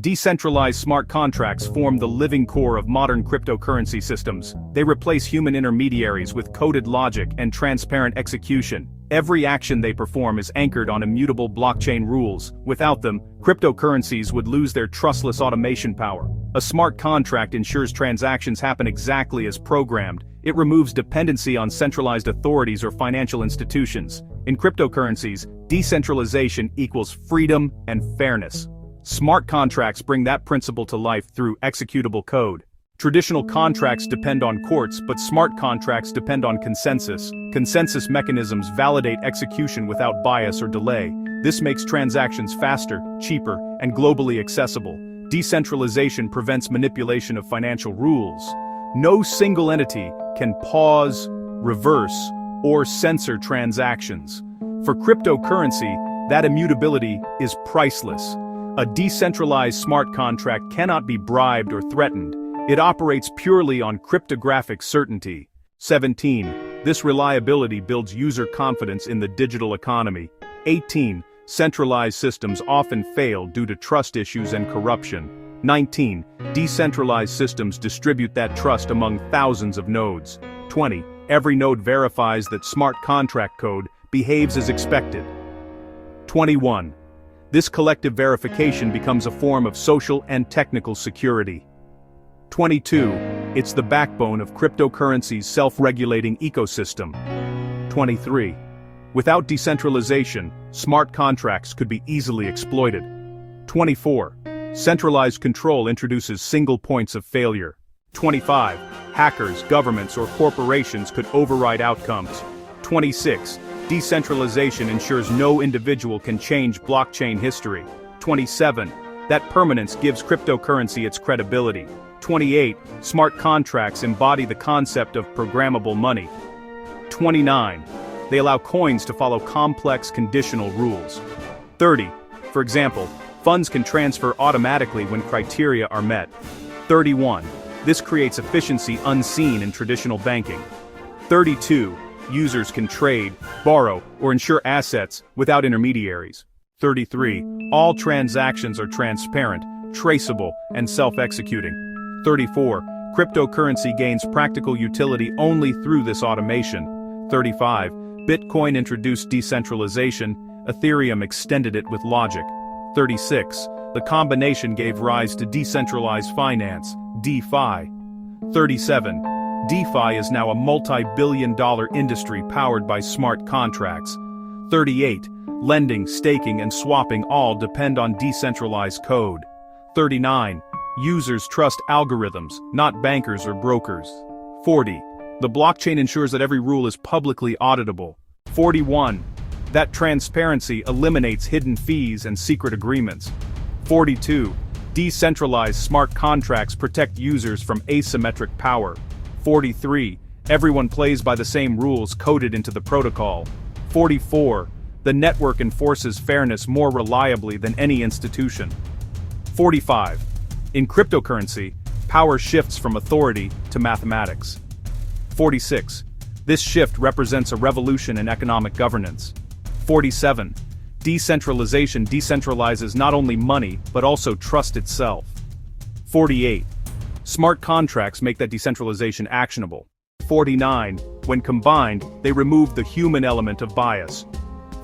Decentralized smart contracts form the living core of modern cryptocurrency systems. They replace human intermediaries with coded logic and transparent execution. Every action they perform is anchored on immutable blockchain rules. Without them, cryptocurrencies would lose their trustless automation power. A smart contract ensures transactions happen exactly as programmed. It removes dependency on centralized authorities or financial institutions. In cryptocurrencies, decentralization equals freedom and fairness. Smart contracts bring that principle to life through executable code. Traditional contracts depend on courts, but smart contracts depend on consensus. Consensus mechanisms validate execution without bias or delay. This makes transactions faster, cheaper, and globally accessible. Decentralization prevents manipulation of financial rules. No single entity can pause, reverse, or censor transactions. For cryptocurrency, that immutability is priceless. A decentralized smart contract cannot be bribed or threatened. It operates purely on cryptographic certainty. 17. This reliability builds user confidence in the digital economy. 18. Centralized systems often fail due to trust issues and corruption. 19. Decentralized systems distribute that trust among thousands of nodes. 20. Every node verifies that smart contract code behaves as expected. 21. This collective verification becomes a form of social and technical security. 22. It's the backbone of cryptocurrency's self-regulating ecosystem. 23. Without decentralization, smart contracts could be easily exploited. 24. Centralized control introduces single points of failure. 25. Hackers, governments, or corporations could override outcomes. 26. Decentralization ensures no individual can change blockchain history. 27. That permanence gives cryptocurrency its credibility. 28. Smart contracts embody the concept of programmable money. 29. They allow coins to follow complex conditional rules. 30. For example, funds can transfer automatically when criteria are met. 31. This creates efficiency unseen in traditional banking. 32. Users can trade, borrow, or insure assets without intermediaries. 33. All transactions are transparent, traceable, and self-executing. 34. Cryptocurrency gains practical utility only through this automation. 35. Bitcoin introduced decentralization, Ethereum extended it with logic. 36. The combination gave rise to decentralized finance, DeFi. 37. DeFi is now a multi-billion-dollar industry powered by smart contracts. 38. Lending, staking, and swapping all depend on decentralized code. 39. Users trust algorithms, not bankers or brokers. 40. The blockchain ensures that every rule is publicly auditable. 41. That transparency eliminates hidden fees and secret agreements. 42. Decentralized smart contracts protect users from asymmetric power. 43. Everyone plays by the same rules coded into the protocol. 44. The network enforces fairness more reliably than any institution. 45. In cryptocurrency, power shifts from authority to mathematics. 46. This shift represents a revolution in economic governance. 47. Decentralization decentralizes not only money, but also trust itself. 48. Smart contracts make that decentralization actionable. 49. When combined, they remove the human element of bias.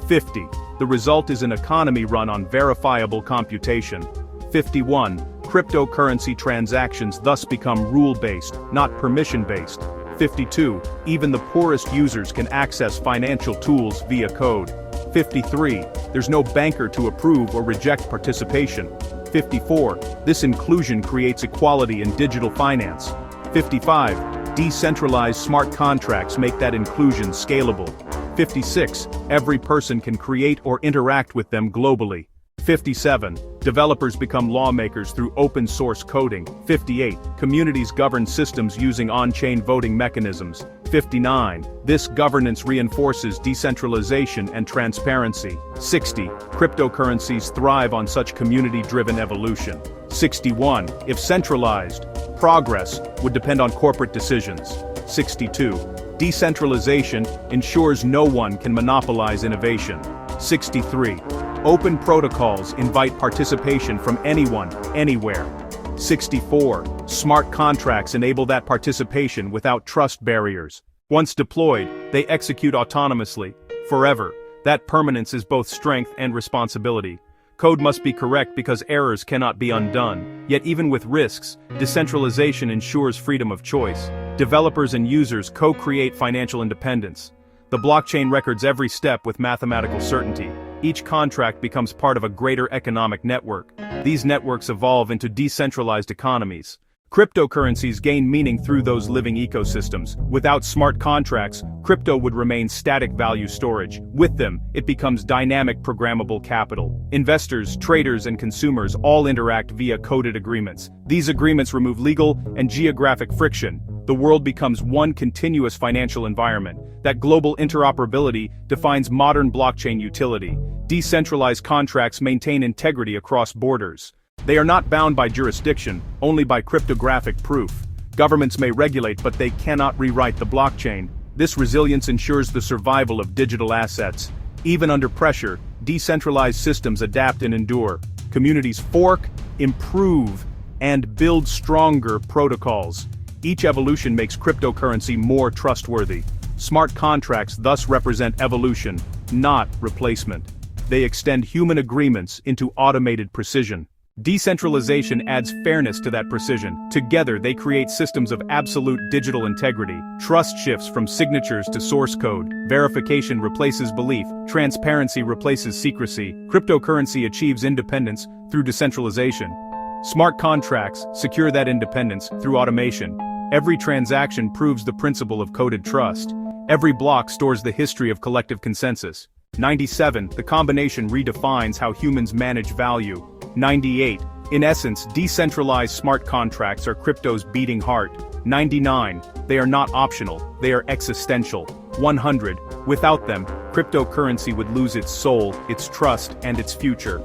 50. The result is an economy run on verifiable computation. 51. Cryptocurrency transactions thus become rule-based, not permission-based. 52. Even the poorest users can access financial tools via code. 53. There's no banker to approve or reject participation. 54. This inclusion creates equality in digital finance. 55. Decentralized smart contracts make that inclusion scalable. 56. Every person can create or interact with them globally. 57. Developers become lawmakers through open-source coding. 58. Communities govern systems using on-chain voting mechanisms. 59. This governance reinforces decentralization and transparency. 60. Cryptocurrencies thrive on such community-driven evolution. 61. If centralized, progress would depend on corporate decisions. 62. Decentralization ensures no one can monopolize innovation. 63. Open protocols invite participation from anyone, anywhere. 64. Smart contracts enable that participation without trust barriers. Once deployed, they execute autonomously, forever. That permanence is both strength and responsibility. Code must be correct because errors cannot be undone. Yet even with risks, decentralization ensures freedom of choice. Developers and users co-create financial independence. The blockchain records every step with mathematical certainty. Each contract becomes part of a greater economic network. These networks evolve into decentralized economies. Cryptocurrencies gain meaning through those living ecosystems. Without smart contracts, crypto would remain static value storage. With them, it becomes dynamic programmable capital. Investors, traders, and consumers all interact via coded agreements. These agreements remove legal and geographic friction. The world becomes one continuous financial environment. That global interoperability defines modern blockchain utility. Decentralized contracts maintain integrity across borders. They are not bound by jurisdiction, only by cryptographic proof. Governments may regulate, but they cannot rewrite the blockchain. This resilience ensures the survival of digital assets. Even under pressure, decentralized systems adapt and endure. Communities fork, improve, and build stronger protocols. Each evolution makes cryptocurrency more trustworthy. Smart contracts thus represent evolution, not replacement. They extend human agreements into automated precision. Decentralization adds fairness to that precision. Together, they create systems of absolute digital integrity. Trust shifts from signatures to source code. Verification replaces belief. Transparency replaces secrecy. Cryptocurrency achieves independence through decentralization. Smart contracts secure that independence through automation. Every transaction proves the principle of coded trust. Every block stores the history of collective consensus. 97. The combination redefines how humans manage value. 98. In essence, decentralized smart contracts are crypto's beating heart. 99. They are not optional, they are existential. 100. Without them, cryptocurrency would lose its soul, its trust, and its future.